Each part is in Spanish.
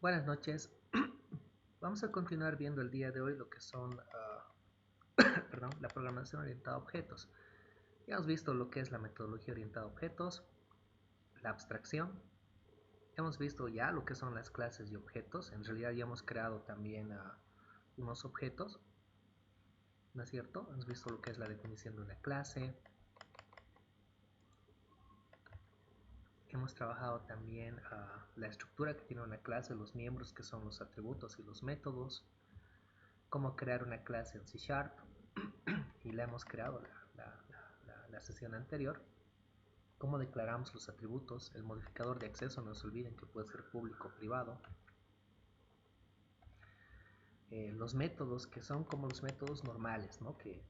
Buenas noches. Vamos a continuar viendo el día de hoy lo que son perdón, la programación orientada a objetos. Ya hemos visto lo que es la metodología orientada a objetos, la abstracción. Hemos visto ya lo que son las clases y objetos. En realidad ya hemos creado también unos objetos, ¿no es cierto? Hemos visto lo que es la definición de una clase. Hemos trabajado también la estructura que tiene una clase, los miembros que son los atributos y los métodos, cómo crear una clase en C Sharp, y la hemos creado la sesión anterior, cómo declaramos los atributos, el modificador de acceso, no se olviden que puede ser público o privado, los métodos que son como los métodos normales, ¿no? Que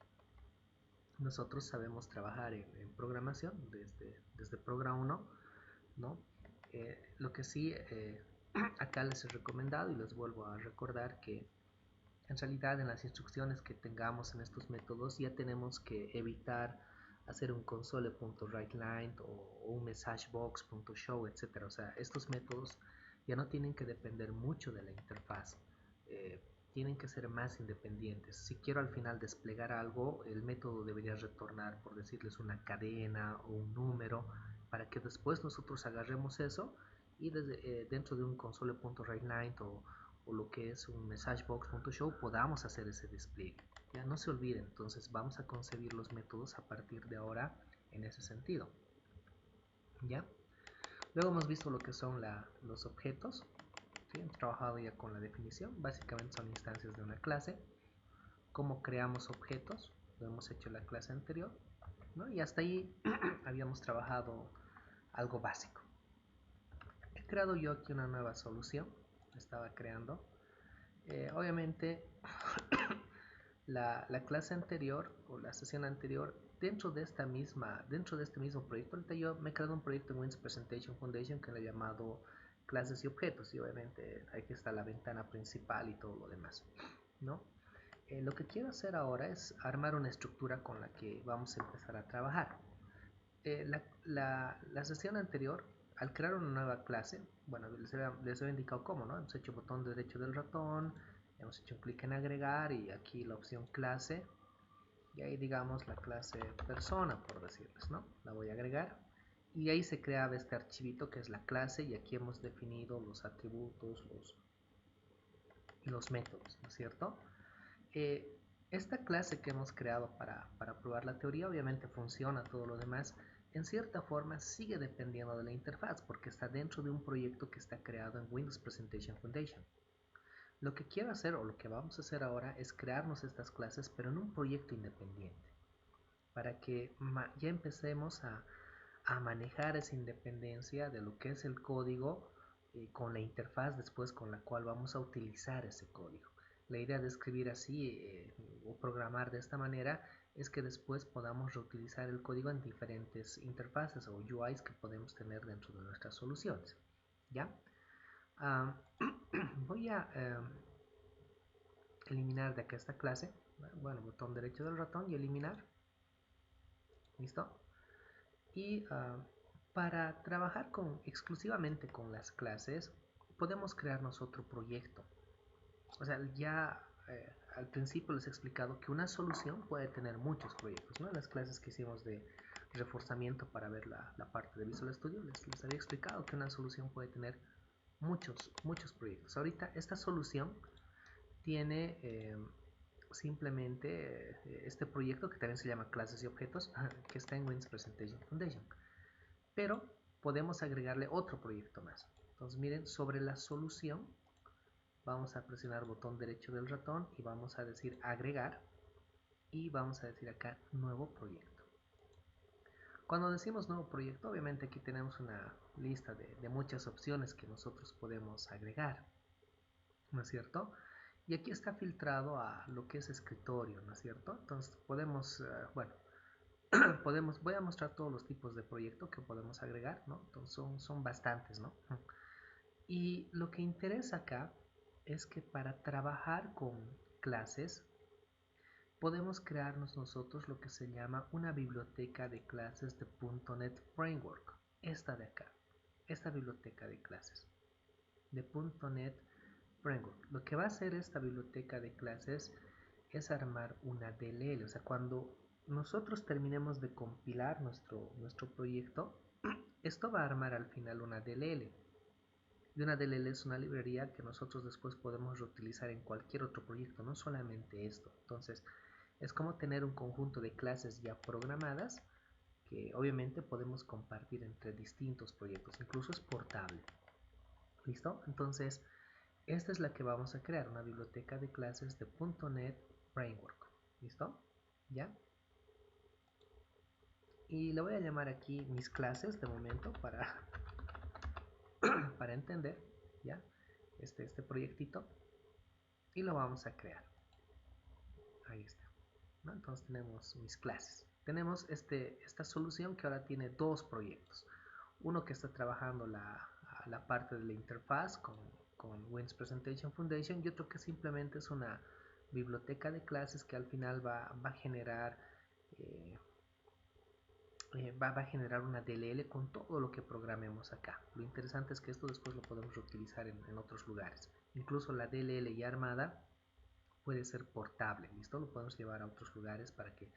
nosotros sabemos trabajar en programación desde Program 1, ¿no? Lo que sí acá les he recomendado y les vuelvo a recordar que en realidad en las instrucciones que tengamos en estos métodos ya tenemos que evitar hacer un console.writeLine o un messagebox.show, etc. O sea, estos métodos ya no tienen que depender mucho de la interfaz. Eh, Tienen que ser más independientes. Si quiero al final desplegar algo, el método debería retornar, por decirles, una cadena o un número, para que después nosotros agarremos eso y dentro de un console.writeLine o lo que es un messagebox.show podamos hacer ese despliegue. Ya no se olviden, entonces vamos a concebir los métodos a partir de ahora en ese sentido. ¿Ya? Luego hemos visto lo que son los objetos. ¿Sí? Hemos trabajado ya con la definición. Básicamente son instancias de una clase. Cómo creamos objetos. Lo hemos hecho en la clase anterior, ¿no? Y hasta ahí habíamos trabajado algo básico. He creado yo aquí una nueva solución. Estaba creando. Obviamente la clase anterior o la sesión anterior, dentro de este mismo proyecto, ahorita yo me he creado un proyecto en Windows Presentation Foundation que le he llamado clases y objetos, y obviamente aquí está la ventana principal y todo lo demás, ¿no? Lo que quiero hacer ahora es armar una estructura con la que vamos a empezar a trabajar. La sesión anterior, al crear una nueva clase, bueno, les había indicado cómo, ¿no? Hemos hecho botón derecho del ratón, hemos hecho un clic en agregar y aquí la opción clase, y ahí digamos la clase persona, por decirles, ¿no? La voy a agregar y ahí se creaba este archivito que es la clase, y aquí hemos definido los atributos, los métodos, ¿no es cierto? Esta clase que hemos creado para probar la teoría obviamente funciona, todo lo demás en cierta forma sigue dependiendo de la interfaz porque está dentro de un proyecto que está creado en Windows Presentation Foundation. Lo que quiero hacer, o lo que vamos a hacer ahora, es crearnos estas clases pero en un proyecto independiente para que ya empecemos a manejar esa independencia de lo que es el código con la interfaz después con la cual vamos a utilizar ese código. La idea de escribir así o programar de esta manera es que después podamos reutilizar el código en diferentes interfaces o UIs que podemos tener dentro de nuestras soluciones. ¿Ya? Voy a eliminar de acá esta clase. Bueno, botón derecho del ratón y eliminar. ¿Listo? Y para trabajar exclusivamente con las clases, podemos crearnos otro proyecto. O sea, ya al principio les he explicado que una solución puede tener muchos proyectos, ¿no? En las clases que hicimos de reforzamiento para ver la parte de Visual Studio, les había explicado que una solución puede tener muchos proyectos. Ahorita esta solución tiene simplemente este proyecto que también se llama clases y objetos, que está en Windows Presentation Foundation. Pero podemos agregarle otro proyecto más. Entonces miren, sobre la solución vamos a presionar botón derecho del ratón y vamos a decir agregar, y vamos a decir acá nuevo proyecto. Cuando decimos nuevo proyecto, obviamente aquí tenemos una lista de muchas opciones que nosotros podemos agregar, ¿no es cierto? Y aquí está filtrado a lo que es escritorio, ¿no es cierto? Entonces podemos, bueno, voy a mostrar todos los tipos de proyecto que podemos agregar, ¿no? Entonces son bastantes, ¿no? Y lo que interesa acá es que para trabajar con clases podemos crearnos nosotros lo que se llama una biblioteca de clases de .NET Framework. Esta de acá, esta biblioteca de clases. de .NET Framework. Lo que va a hacer esta biblioteca de clases es armar una DLL. O sea, cuando nosotros terminemos de compilar nuestro proyecto, esto va a armar al final una DLL. Y una DLL es una librería que nosotros después podemos reutilizar en cualquier otro proyecto, no solamente esto. Entonces, es como tener un conjunto de clases ya programadas que obviamente podemos compartir entre distintos proyectos, incluso es portable. ¿Listo? Entonces, esta es la que vamos a crear, una biblioteca de clases de .NET Framework. ¿Listo? ¿Ya? Y le voy a llamar aquí mis clases de momento para entender, ¿ya? Este proyectito. Y lo vamos a crear. Ahí está. ¿No? Entonces tenemos mis clases. Tenemos esta solución que ahora tiene dos proyectos. Uno que está trabajando la parte de la interfaz con Wins Presentation Foundation y otro que simplemente es una biblioteca de clases que al final va a generar va a generar una DLL con todo lo que programemos acá. Lo interesante es que esto después lo podemos reutilizar en otros lugares. Incluso la DLL ya armada puede ser portable, ¿listo? Lo podemos llevar a otros lugares para que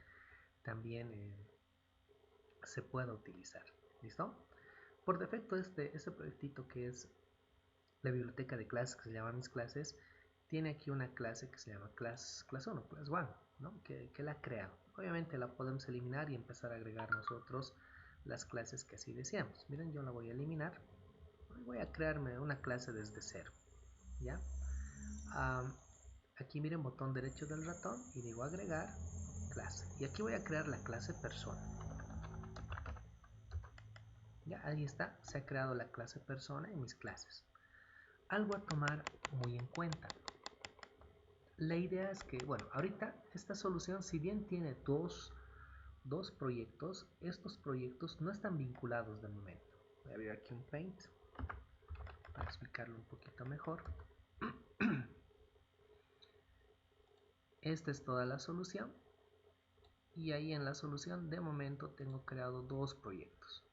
también se pueda utilizar, ¿listo? Por defecto este proyectito que es la biblioteca de clases que se llama mis clases, tiene aquí una clase que se llama class 1, class 1, ¿no? que la ha creado. Obviamente la podemos eliminar y empezar a agregar nosotros las clases que así deseamos. Miren, yo la voy a eliminar. Voy a crearme una clase desde cero, ¿ya? Aquí miren, botón derecho del ratón y digo agregar clase. Y aquí voy a crear la clase persona. Ya, ahí está, se ha creado la clase persona en mis clases. Algo a tomar muy en cuenta. La idea es que, bueno, ahorita esta solución, si bien tiene dos proyectos, estos proyectos no están vinculados de momento. Voy a abrir aquí un Paint para explicarlo un poquito mejor. Esta es toda la solución. Y ahí en la solución, de momento, tengo creado dos proyectos.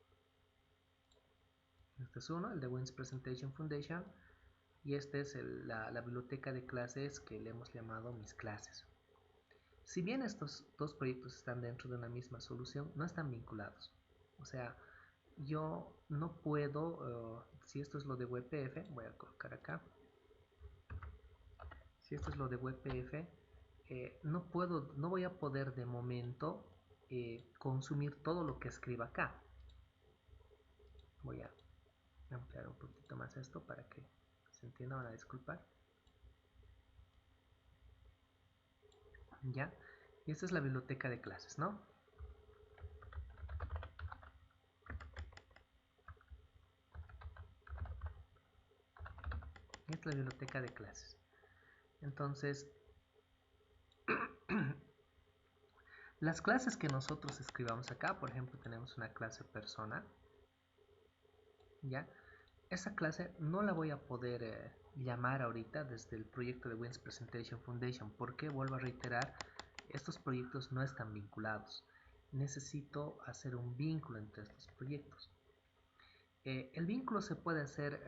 Este es uno, el de Wins Presentation Foundation. Y esta es la biblioteca de clases que le hemos llamado mis clases. Si bien estos dos proyectos están dentro de una misma solución, no están vinculados. O sea, yo no puedo, si esto es lo de WebPF, voy a colocar acá. Si esto es lo de WebPF, no voy a poder de momento consumir todo lo que escriba acá. Voy a ampliar un poquito más esto para que se entienda, van a disculpar. Ya, y esta es la biblioteca de clases, ¿no? Esta es la biblioteca de clases. Entonces, las clases que nosotros escribamos acá, por ejemplo, tenemos una clase persona, ¿ya? Esa clase no la voy a poder llamar ahorita desde el proyecto de Wins Presentation Foundation, porque, vuelvo a reiterar, estos proyectos no están vinculados. Necesito hacer un vínculo entre estos proyectos. El vínculo se puede hacer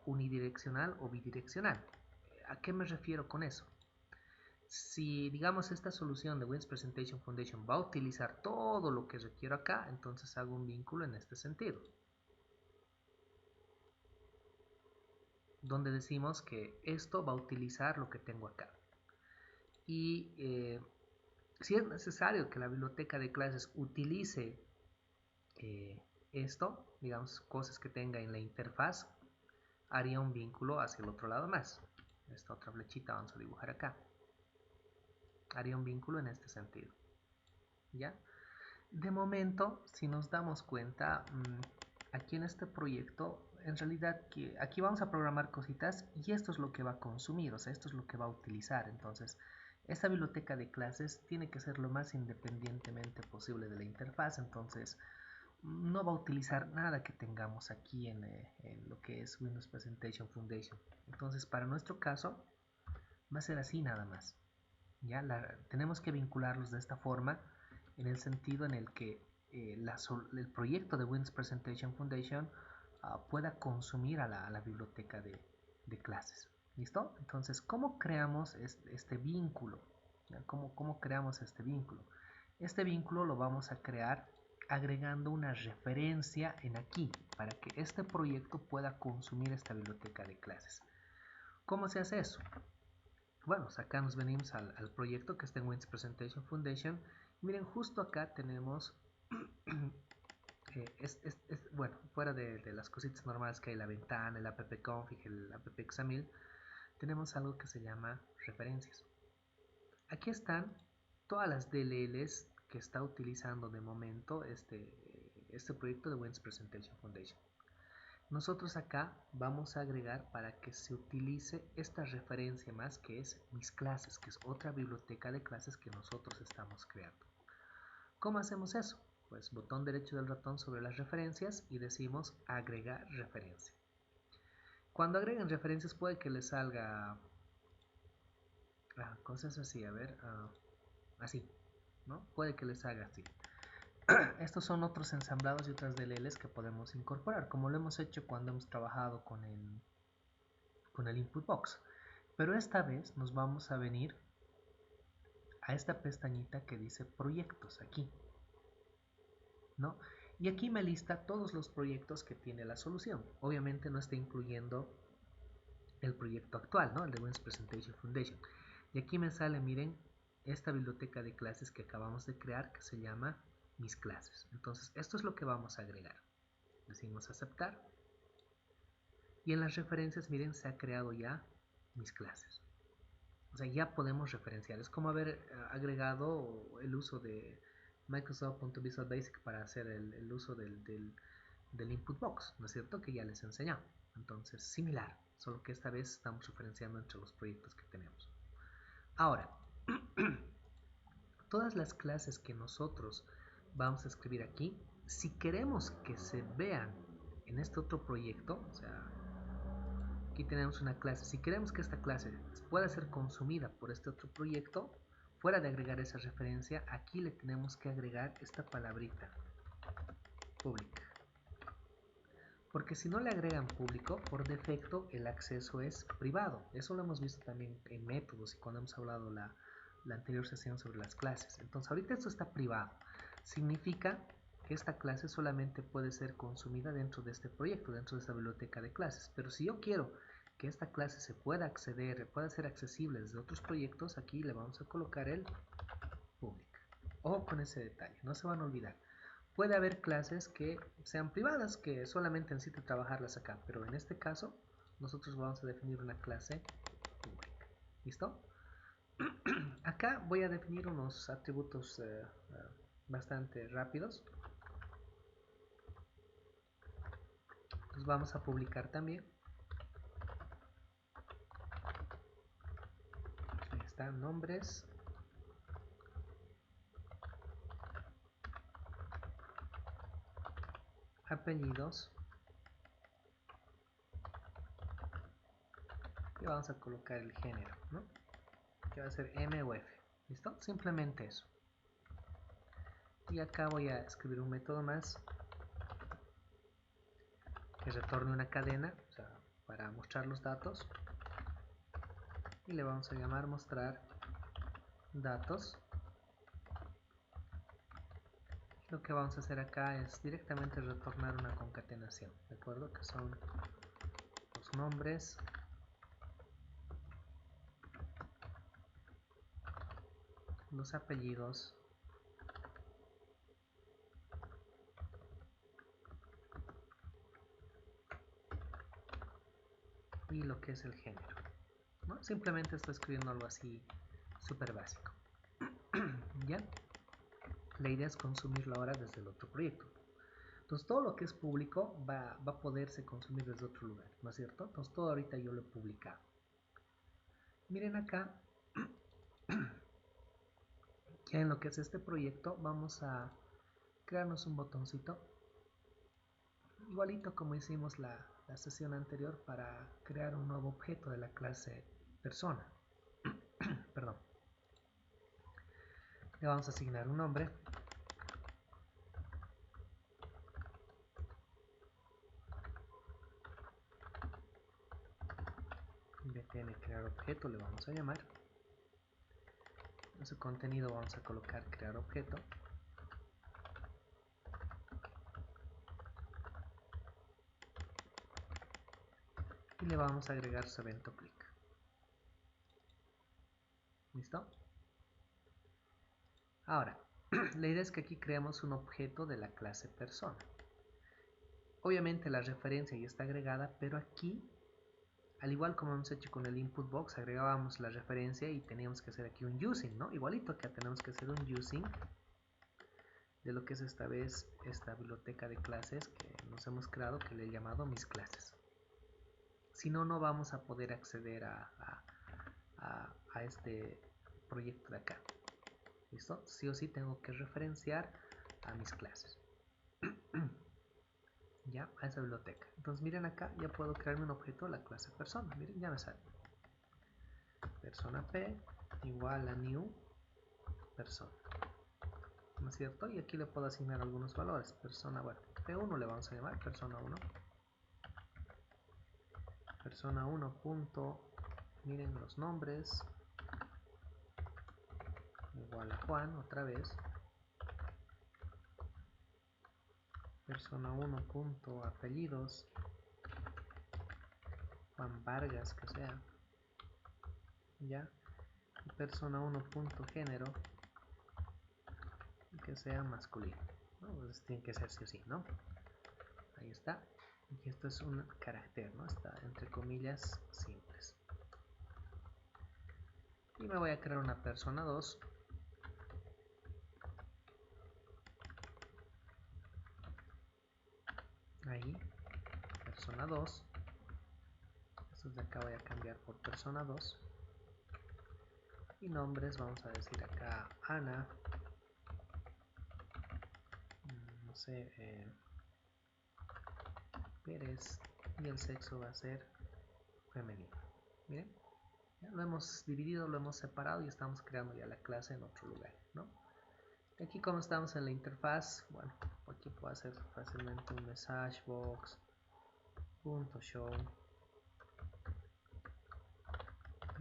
unidireccional o bidireccional. ¿A qué me refiero con eso? Si, digamos, esta solución de Wins Presentation Foundation va a utilizar todo lo que requiero acá, entonces hago un vínculo en este sentido, donde decimos que esto va a utilizar lo que tengo acá. Y si es necesario que la biblioteca de clases utilice esto, digamos, cosas que tenga en la interfaz, haría un vínculo hacia el otro lado más. Esta otra flechita vamos a dibujar acá. Haría un vínculo en este sentido. ¿Ya? De momento, si nos damos cuenta, aquí en este proyecto, en realidad aquí vamos a programar cositas y esto es lo que va a consumir, o sea, esto es lo que va a utilizar. Entonces, esta biblioteca de clases tiene que ser lo más independientemente posible de la interfaz, entonces no va a utilizar nada que tengamos aquí en lo que es Windows Presentation Foundation. Entonces, para nuestro caso, va a ser así nada más. ¿Ya? Tenemos que vincularlos de esta forma, en el sentido en el que el proyecto de Windows Presentation Foundation pueda consumir a la biblioteca de clases. ¿Listo? Entonces, ¿cómo creamos este vínculo? ¿Cómo creamos este vínculo? Este vínculo lo vamos a crear agregando una referencia en aquí para que este proyecto pueda consumir esta biblioteca de clases. ¿Cómo se hace eso? Bueno, acá nos venimos al proyecto que está en Wins Presentation Foundation. Miren, justo acá tenemos, bueno, fuera de las cositas normales que hay, la ventana, el appconfig, el appxaml, tenemos algo que se llama referencias. Aquí están todas las DLLs que está utilizando de momento este proyecto de Wins Presentation Foundation. Nosotros acá vamos a agregar para que se utilice esta referencia más, que es mis clases, que es otra biblioteca de clases que nosotros estamos creando. ¿Cómo hacemos eso? Pues botón derecho del ratón sobre las referencias y decimos agregar referencia. Cuando agreguen referencias puede que les salga cosas así, a ver, así, ¿no? Puede que les salga así. Estos son otros ensamblados y otras DLLs que podemos incorporar, como lo hemos hecho cuando hemos trabajado con el input box. Pero esta vez nos vamos a venir a esta pestañita que dice proyectos aquí, ¿no? Y aquí me lista todos los proyectos que tiene la solución. Obviamente no está incluyendo el proyecto actual, ¿no? El de Wins Presentation Foundation. Y aquí me sale, miren, esta biblioteca de clases que acabamos de crear que se llama mis clases. Entonces esto es lo que vamos a agregar. Decimos aceptar. Y en las referencias, miren, se ha creado ya mis clases. O sea, ya podemos referenciar. Es como haber agregado el uso de Microsoft.Visual Basic para hacer el uso del input box, ¿no es cierto? Que ya les enseñamos. Entonces, similar, solo que esta vez estamos referenciando entre los proyectos que tenemos. Ahora, todas las clases que nosotros vamos a escribir aquí, si queremos que se vean en este otro proyecto, o sea, aquí tenemos una clase, si queremos que esta clase pueda ser consumida por este otro proyecto, fuera de agregar esa referencia, aquí le tenemos que agregar esta palabrita, public. Porque si no le agregan público, por defecto el acceso es privado. Eso lo hemos visto también en métodos y cuando hemos hablado la anterior sesión sobre las clases. Entonces ahorita esto está privado. Significa que esta clase solamente puede ser consumida dentro de este proyecto, dentro de esta biblioteca de clases. Pero si yo quiero que esta clase se pueda acceder, pueda ser accesible desde otros proyectos, aquí le vamos a colocar el public. Ojo con ese detalle, no se van a olvidar. Puede haber clases que sean privadas, que solamente necesite trabajarlas acá, pero en este caso nosotros vamos a definir una clase pública. ¿Listo? Acá voy a definir unos atributos bastante rápidos. Los vamos a publicar también. Ahí están, nombres. Apellidos. Y vamos a colocar el género, ¿no? Que va a ser M o F. ¿Listo? Simplemente eso. Y acá voy a escribir un método más que retorne una cadena, o sea, para mostrar los datos. Y le vamos a llamar mostrar datos. Lo que vamos a hacer acá es directamente retornar una concatenación, ¿de acuerdo? Que son los nombres, los apellidos, y lo que es el género, ¿no? Simplemente estoy escribiendo algo así súper básico. ¿Ya? La idea es consumirlo ahora desde el otro proyecto. Entonces todo lo que es público va a poderse consumir desde otro lugar, ¿no es cierto? Entonces todo ahorita yo lo he publicado. Miren acá, ya en lo que es este proyecto vamos a crearnos un botoncito, igualito como hicimos la sesión anterior para crear un nuevo objeto de la clase persona. Perdón. Le vamos a asignar un nombre. btn crear objeto le vamos a llamar. En su contenido vamos a colocar crear objeto. Y le vamos a agregar su evento click. ¿Listo? Ahora, la idea es que aquí creamos un objeto de la clase persona. Obviamente la referencia ya está agregada, pero aquí, al igual como hemos hecho con el input box, agregábamos la referencia y teníamos que hacer aquí un using, ¿no? Igualito acá tenemos que hacer un using de lo que es esta vez esta biblioteca de clases que nos hemos creado, que le he llamado mis clases. Si no, no vamos a poder acceder a este proyecto de acá. ¿Listo? Sí o sí tengo que referenciar a mis clases. Ya, a esa biblioteca. Entonces miren acá, ya puedo crearme un objeto de la clase persona. Miren, ya me sale. Persona P igual a new persona. ¿No es cierto? Y aquí le puedo asignar algunos valores. Persona, bueno, P1 le vamos a llamar persona 1. Persona 1 punto, miren los nombres. Igual a Juan, otra vez. Persona 1 punto apellidos. Juan Vargas, que sea. Ya. Y persona 1 punto género. Que sea masculino, ¿no? Pues tiene que ser sí o sí, ¿no? Ahí está. Y esto es un carácter, ¿no? Está entre comillas simples. Y me voy a crear una persona 2. Ahí, persona 2. Estos de acá voy a cambiar por persona 2. Y nombres, vamos a decir acá Ana. No sé, Pérez. Y el sexo va a ser femenino. Miren, ya lo hemos dividido, lo hemos separado y estamos creando ya la clase en otro lugar, ¿no? Aquí como estamos en la interfaz, bueno, aquí puedo hacer fácilmente un message box punto show,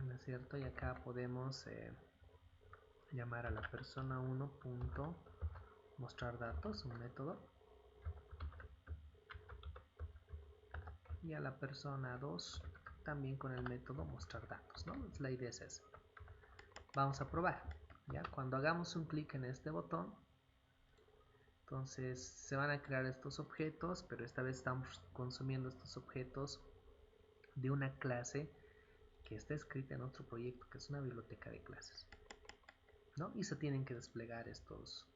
¿no es cierto? Y acá podemos llamar a la persona 1 punto mostrar datos, un método, y a la persona 2 también con el método mostrar datos, ¿no? La idea es esa. Vamos a probar, ¿ya? Cuando hagamos un clic en este botón, entonces se van a crear estos objetos, pero esta vez estamos consumiendo estos objetos de una clase que está escrita en otro proyecto, que es una biblioteca de clases, ¿no? Y se tienen que desplegar estos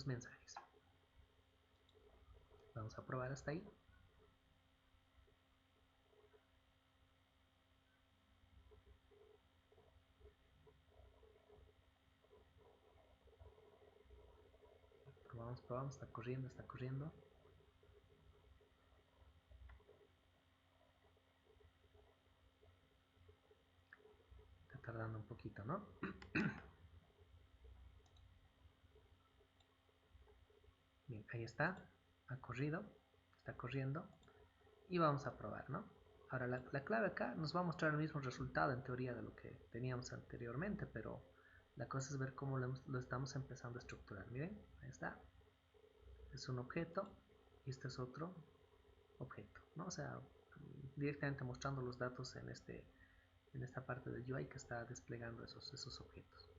mensajes. Vamos a probar hasta ahí. Probamos, está corriendo, está corriendo. Está tardando un poquito, ¿no? Bien, ahí está, ha corrido, está corriendo. Y vamos a probar, ¿no? Ahora la clave acá nos va a mostrar el mismo resultado en teoría de lo que teníamos anteriormente, pero la cosa es ver cómo lo estamos empezando a estructurar. Miren, ahí está. Es un objeto y este es otro objeto, ¿no? O sea, directamente mostrando los datos en esta parte del UI que está desplegando esos objetos.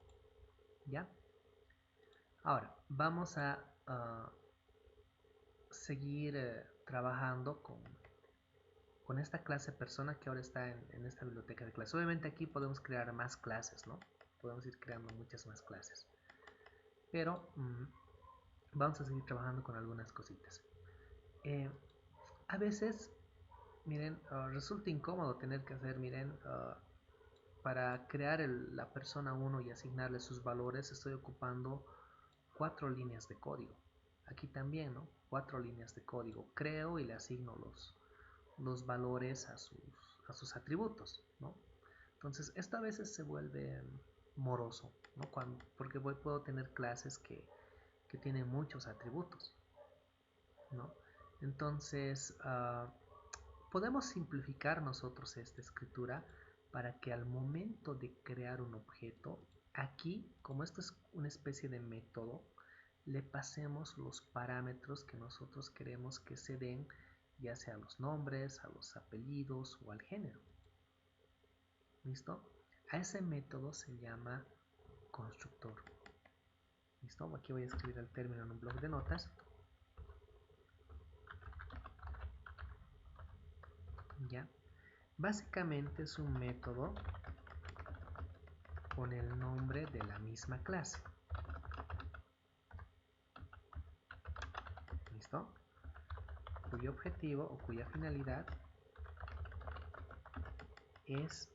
¿Ya? Ahora, vamos a seguir trabajando con esta clase persona que ahora está en esta biblioteca de clases. Obviamente aquí podemos crear más clases, ¿no? Podemos ir creando muchas más clases. Pero vamos a seguir trabajando con algunas cositas. A veces, miren, resulta incómodo tener que hacer, miren, para crear la persona 1 y asignarle sus valores, estoy ocupando 4 líneas de código. Aquí también, ¿no? 4 líneas de código. Creo y le asigno los valores a sus atributos, ¿no? Entonces, esto a veces se vuelve moroso, ¿no? Porque puedo tener clases que tienen muchos atributos, ¿no? Entonces, podemos simplificar nosotros esta escritura para que al momento de crear un objeto, aquí, como esto es una especie de método, le pasemos los parámetros que nosotros queremos que se den, ya sea a los nombres, a los apellidos o al género. ¿Listo? A ese método se llama constructor. ¿Listo? Aquí voy a escribir el término en un bloc de notas. ¿Ya? Básicamente es un método con el nombre de la misma clase. ¿Listo? Cuyo objetivo o cuya finalidad es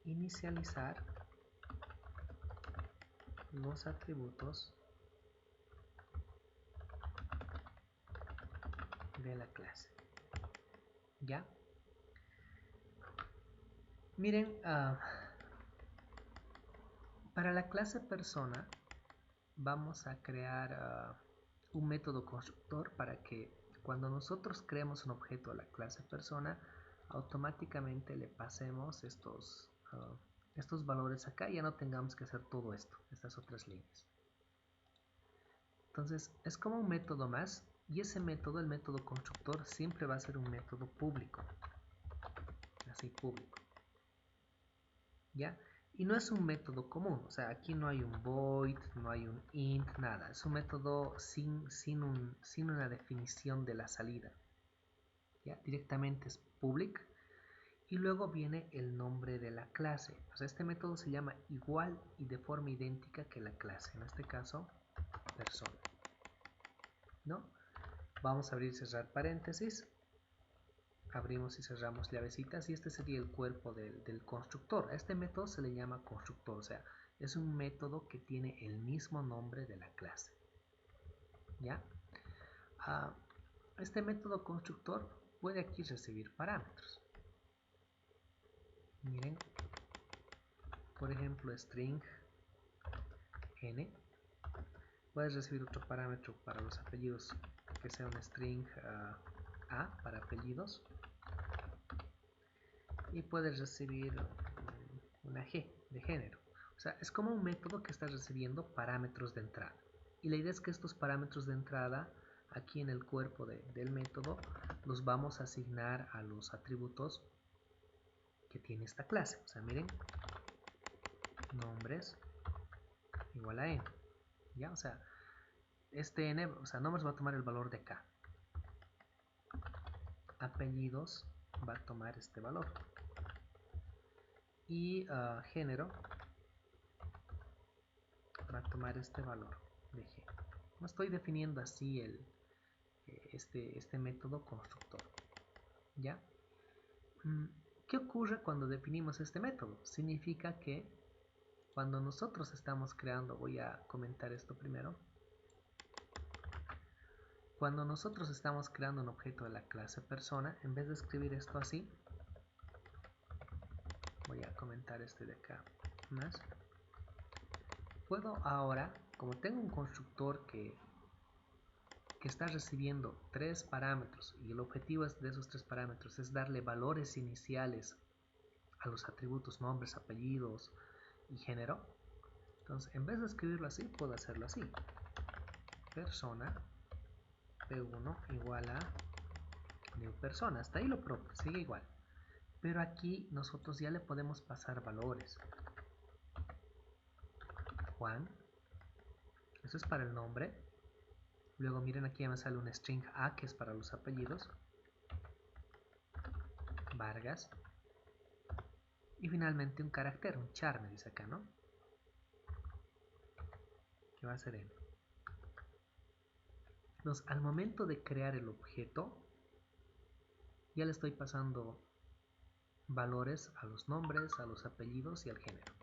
inicializar los atributos de la clase. ¿Ya? Miren, para la clase persona vamos a crear un método constructor para que cuando nosotros creemos un objeto a la clase persona, automáticamente le pasemos estos valores acá y ya no tengamos que hacer todo esto, estas otras líneas. Entonces es como un método más, y ese método, el método constructor, siempre va a ser un método público, así público, ¿ya? Y no es un método común, o sea, aquí no hay un void, no hay un int, nada. Es un método sin una definición de la salida. ¿Ya? Directamente es public y luego viene el nombre de la clase. O sea, este método se llama igual y de forma idéntica que la clase, en este caso, persona. ¿No? Vamos a abrir y cerrar paréntesis. Abrimos y cerramos llavecitas y este sería el cuerpo del constructor. A este método se le llama constructor, o sea, es un método que tiene el mismo nombre de la clase. ¿Ya? Este método constructor puede aquí recibir parámetros. Miren, por ejemplo, string n. Puedes recibir otro parámetro para los apellidos que sea un string a para apellidos. Y puedes recibir una g de género. O sea, es como un método que está recibiendo parámetros de entrada. Y la idea es que estos parámetros de entrada, aquí en el cuerpo del método, los vamos a asignar a los atributos que tiene esta clase. O sea, miren, nombres igual a n. ¿Ya? O sea, este n, o sea, nombres va a tomar el valor de acá. Apellidos va a tomar este valor. Y género va a tomar este valor de g. No estoy definiendo así este método constructor. ¿Ya? ¿Qué ocurre cuando definimos este método? Significa que cuando nosotros estamos creando, voy a comentar esto primero, cuando nosotros estamos creando un objeto de la clase persona, en vez de escribir esto así, voy a comentar este de acá más, puedo ahora, como tengo un constructor que está recibiendo 3 parámetros y el objetivo de esos 3 parámetros es darle valores iniciales a los atributos nombres, apellidos y género, entonces en vez de escribirlo así, puedo hacerlo así. Persona P1 igual a new persona, hasta ahí lo propio, sigue igual. Pero aquí nosotros ya le podemos pasar valores. Juan, eso es para el nombre. Luego miren aquí ya me sale un string A que es para los apellidos. Vargas. Y finalmente un carácter, un char me dice acá, ¿no? Que va a ser N. Entonces, al momento de crear el objeto, ya le estoy pasando valores a los nombres, a los apellidos y al género.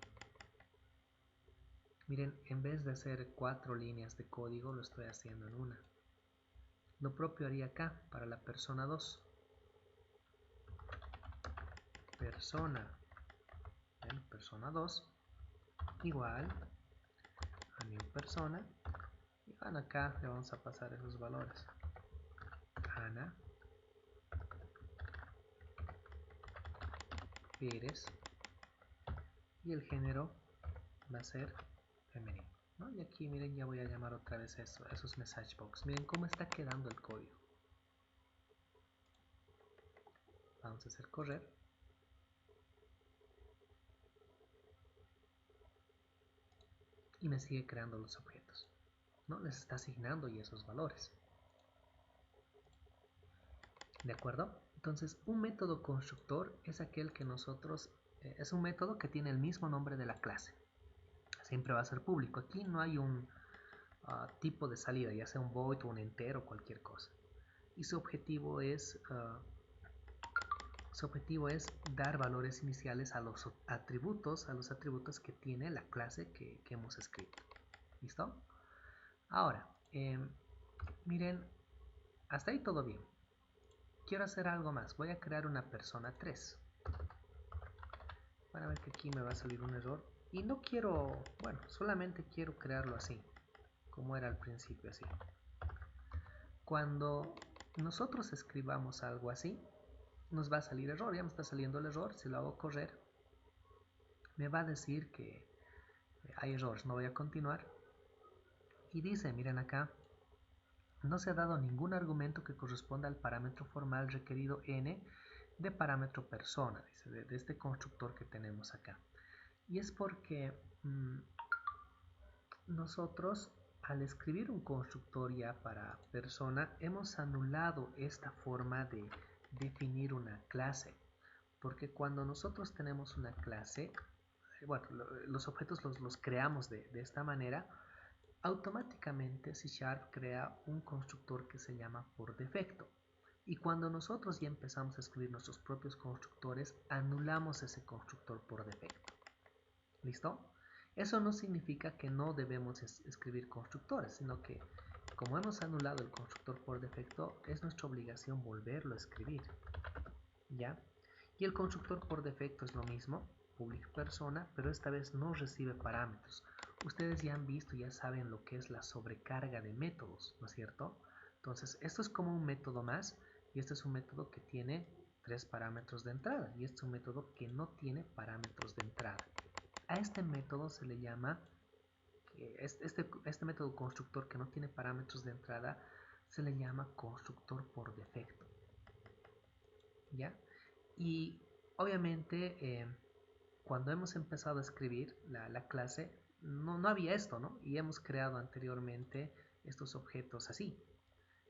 Miren, en vez de hacer 4 líneas de código, lo estoy haciendo en una. Lo propio haría acá, para la persona 2. Persona 2 igual a new persona. Y bueno, acá le vamos a pasar esos valores. Ana, eres, y el género va a ser femenino, ¿no? Y aquí miren, ya voy a llamar otra vez esos message box. Miren cómo está quedando el código. Vamos a hacer correr. Y me sigue creando los objetos, ¿no? Les está asignando ya esos valores. ¿De acuerdo? Entonces, un método constructor es aquel que nosotros, es un método que tiene el mismo nombre de la clase. Siempre va a ser público. Aquí no hay un tipo de salida, ya sea un void o un entero o cualquier cosa. Y su objetivo es dar valores iniciales a los atributos que tiene la clase que hemos escrito. ¿Listo? Ahora, miren, hasta ahí todo bien. Quiero hacer algo más. Voy a crear una persona 3. Van a ver que aquí me va a salir un error. Y no quiero, bueno, solamente quiero crearlo así, como era al principio, así. Cuando nosotros escribamos algo así, nos va a salir error. Ya me está saliendo el error. Si lo hago correr, me va a decir que hay errores. No voy a continuar. Y dice, miren acá, no se ha dado ningún argumento que corresponda al parámetro formal requerido n de parámetro persona, dice, de este constructor que tenemos acá. Y es porque nosotros al escribir un constructor ya para persona hemos anulado esta forma de definir una clase, porque cuando nosotros tenemos una clase, bueno, los objetos los creamos de esta manera, automáticamente C# crea un constructor que se llama por defecto. Y cuando nosotros ya empezamos a escribir nuestros propios constructores, anulamos ese constructor por defecto. ¿Listo? Eso no significa que no debemos escribir constructores, sino que como hemos anulado el constructor por defecto, es nuestra obligación volverlo a escribir. ¿Ya? Y el constructor por defecto es lo mismo, public persona, pero esta vez no recibe parámetros. Ustedes ya han visto, ya saben lo que es la sobrecarga de métodos, ¿no es cierto? Entonces, esto es como un método más, y este es un método que tiene 3 parámetros de entrada, y este es un método que no tiene parámetros de entrada. A este método se le llama, este método constructor que no tiene parámetros de entrada, se le llama constructor por defecto. ¿Ya? Y obviamente cuando hemos empezado a escribir la clase no había esto, ¿no? Y hemos creado anteriormente estos objetos así.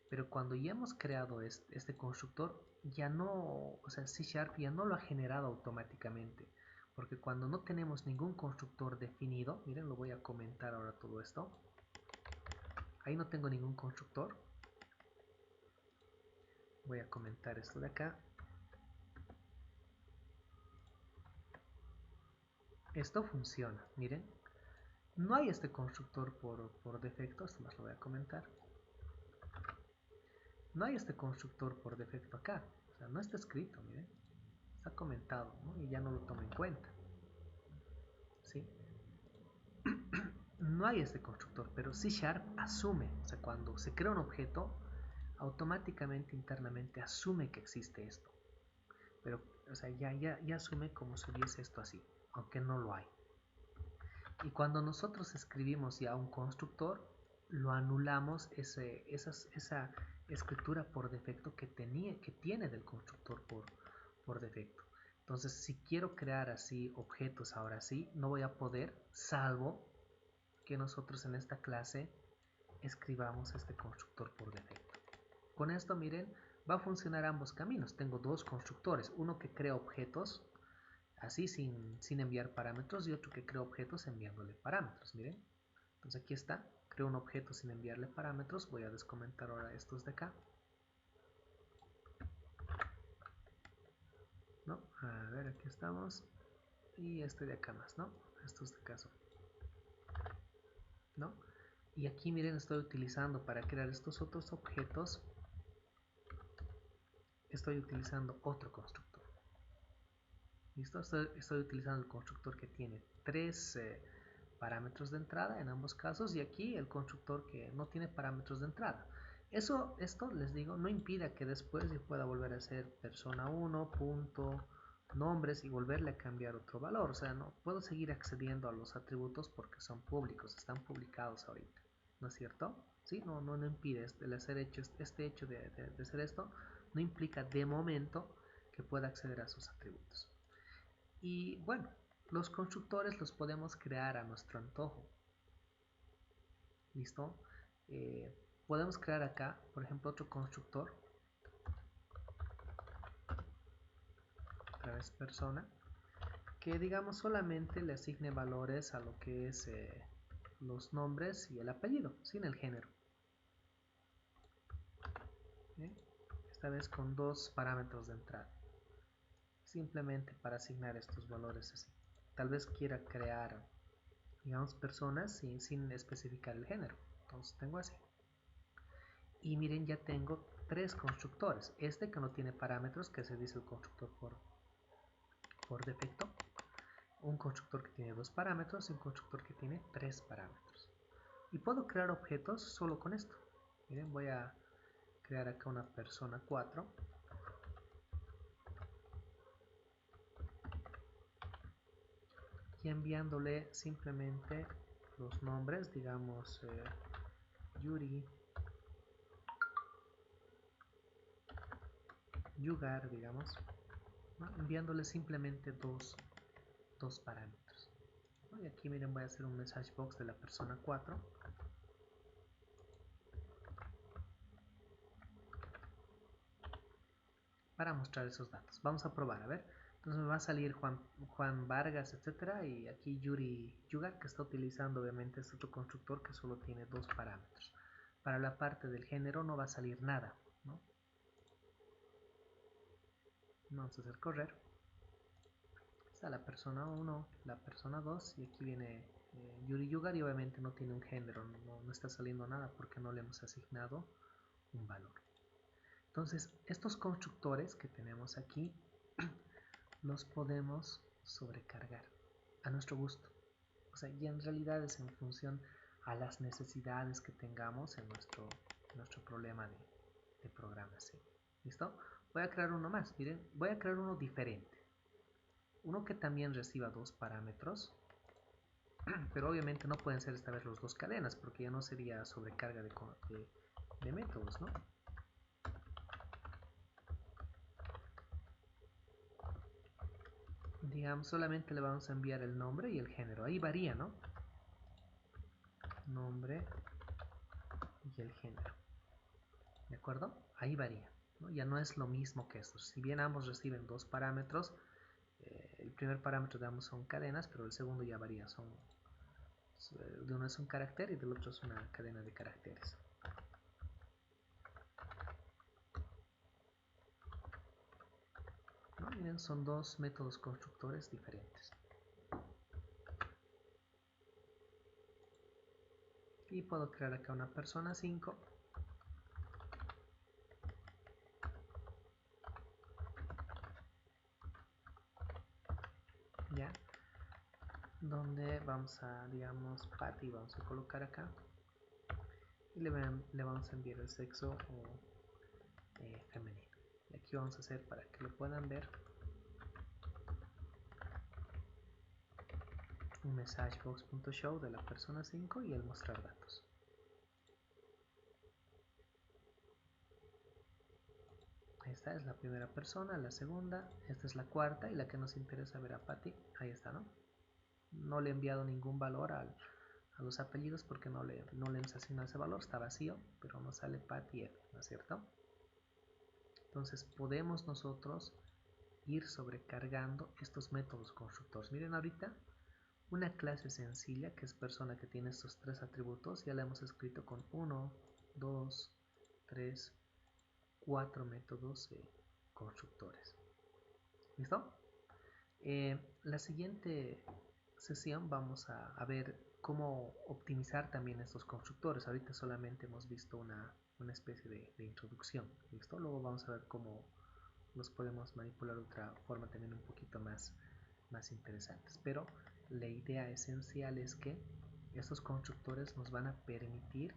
Pero cuando ya hemos creado este constructor, ya no, o sea, C# ya no lo ha generado automáticamente. Porque cuando no tenemos ningún constructor definido, miren, lo voy a comentar ahora todo esto. Ahí no tengo ningún constructor. Voy a comentar esto de acá. Esto funciona, miren. No hay este constructor por defecto, esto más lo voy a comentar. No hay este constructor por defecto acá, o sea, no está escrito, miren. Está comentado, ¿no? Y ya no lo toma en cuenta. ¿Sí? No hay este constructor, pero C# asume, o sea, cuando se crea un objeto, automáticamente internamente asume que existe esto. Pero, o sea, ya asume como si hubiese esto así, aunque no lo hay. Y cuando nosotros escribimos ya un constructor, lo anulamos esa escritura por defecto que tiene del constructor por defecto. Entonces, si quiero crear así objetos ahora sí, no voy a poder, salvo que nosotros en esta clase escribamos este constructor por defecto. Con esto, miren, va a funcionar ambos caminos. Tengo dos constructores, uno que crea objetos así sin enviar parámetros y otro que crea objetos enviándole parámetros. Miren, entonces aquí está, creo un objeto sin enviarle parámetros. Voy a descomentar ahora estos de acá, ¿no? A ver, aquí estamos, y este de acá más, ¿no? Estos de acá son, ¿no? Y aquí miren, estoy utilizando para crear estos otros objetos, estoy utilizando otro constructor. ¿Listo? Estoy utilizando el constructor que tiene 3 parámetros de entrada en ambos casos, y aquí el constructor que no tiene parámetros de entrada. Esto les digo, no impide que después yo pueda volver a hacer persona 1, punto nombres y volverle a cambiar otro valor. O sea, no puedo seguir accediendo a los atributos porque son públicos, están publicados ahorita, ¿no es cierto? ¿Sí? No impide el hacer este hecho de hacer esto, no implica de momento que pueda acceder a sus atributos. Y bueno, los constructores los podemos crear a nuestro antojo. ¿Listo? Podemos crear acá, por ejemplo, otro constructor, otra vez persona, que digamos solamente le asigne valores a lo que es los nombres y el apellido, sin el género. ¿Bien? Esta vez con dos parámetros de entrada, simplemente para asignar estos valores así. Tal vez quiera crear, digamos, personas sin especificar el género. Entonces tengo así. Y miren, ya tengo tres constructores. Este que no tiene parámetros, que se dice el constructor por defecto. Un constructor que tiene dos parámetros y un constructor que tiene tres parámetros. Y puedo crear objetos solo con esto. Miren, voy a crear acá una persona 4. Y enviándole simplemente los nombres, digamos Yuri, Yugar, digamos, ¿no? Enviándole simplemente dos parámetros. ¿No? Y aquí miren, voy a hacer un message box de la persona 4 para mostrar esos datos. Vamos a probar, a ver. Entonces me va a salir Juan Vargas, etcétera, y aquí Yuri Yugar, que está utilizando obviamente este otro constructor que solo tiene dos parámetros. Para la parte del género no va a salir nada, ¿no? Vamos a hacer correr. Está la persona 1, la persona 2 y aquí viene Yuri Yugar y obviamente no tiene un género, no está saliendo nada porque no le hemos asignado un valor. Entonces, estos constructores que tenemos aquí los podemos sobrecargar a nuestro gusto. O sea, y en realidad es en función a las necesidades que tengamos en nuestro problema de programación. ¿Listo? Voy a crear uno más. Miren, voy a crear uno diferente. Uno que también reciba dos parámetros, pero obviamente no pueden ser esta vez los dos cadenas porque ya no sería sobrecarga de métodos, ¿no? Digamos, solamente le vamos a enviar el nombre y el género. Ahí varía, ¿no? Nombre y el género. ¿De acuerdo? Ahí varía, ¿no? Ya no es lo mismo que estos. Si bien ambos reciben dos parámetros, el primer parámetro de ambos son cadenas, pero el segundo ya varía. De uno es un carácter y del otro es una cadena de caracteres. ¿No? Miren, son dos métodos constructores diferentes. Y puedo crear acá una persona 5. ¿Ya? Donde vamos a, digamos, Patty, vamos a colocar acá. Y le vamos a enviar el sexo femenino. Y aquí vamos a hacer, para que lo puedan ver, un messagebox.show de la persona 5 y el mostrar datos. Esta es la primera persona, la segunda, esta es la cuarta y la que nos interesa ver a Patty, ahí está, ¿no? No le he enviado ningún valor a los apellidos porque no le hemos asignado ese valor, está vacío, pero nos sale Patty F, ¿no es cierto? Entonces podemos nosotros ir sobrecargando estos métodos constructores. Miren ahorita, una clase sencilla que es persona que tiene estos tres atributos, ya la hemos escrito con 1, 2, 3, 4 métodos constructores. ¿Listo? La siguiente sesión vamos a ver cómo optimizar también estos constructores. Ahorita solamente hemos visto una especie de introducción. ¿Listo? Luego vamos a ver cómo los podemos manipular de otra forma también un poquito más interesantes. Pero la idea esencial es que estos constructores nos van a permitir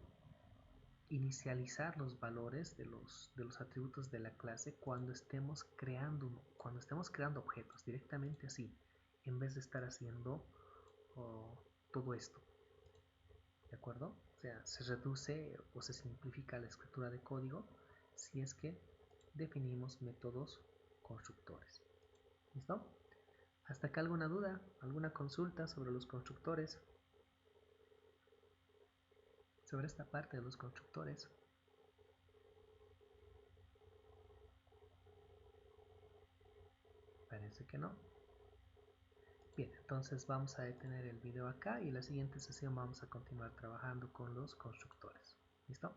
inicializar los valores de los atributos de la clase cuando estemos creando objetos directamente así, en vez de estar haciendo todo esto. ¿De acuerdo? O sea, se reduce o se simplifica la escritura de código si es que definimos métodos constructores. ¿Listo? ¿Hasta acá alguna duda? ¿Alguna consulta sobre los constructores? Sobre esta parte de los constructores. Parece que no. Bien, entonces vamos a detener el video acá y en la siguiente sesión vamos a continuar trabajando con los constructores. ¿Listo?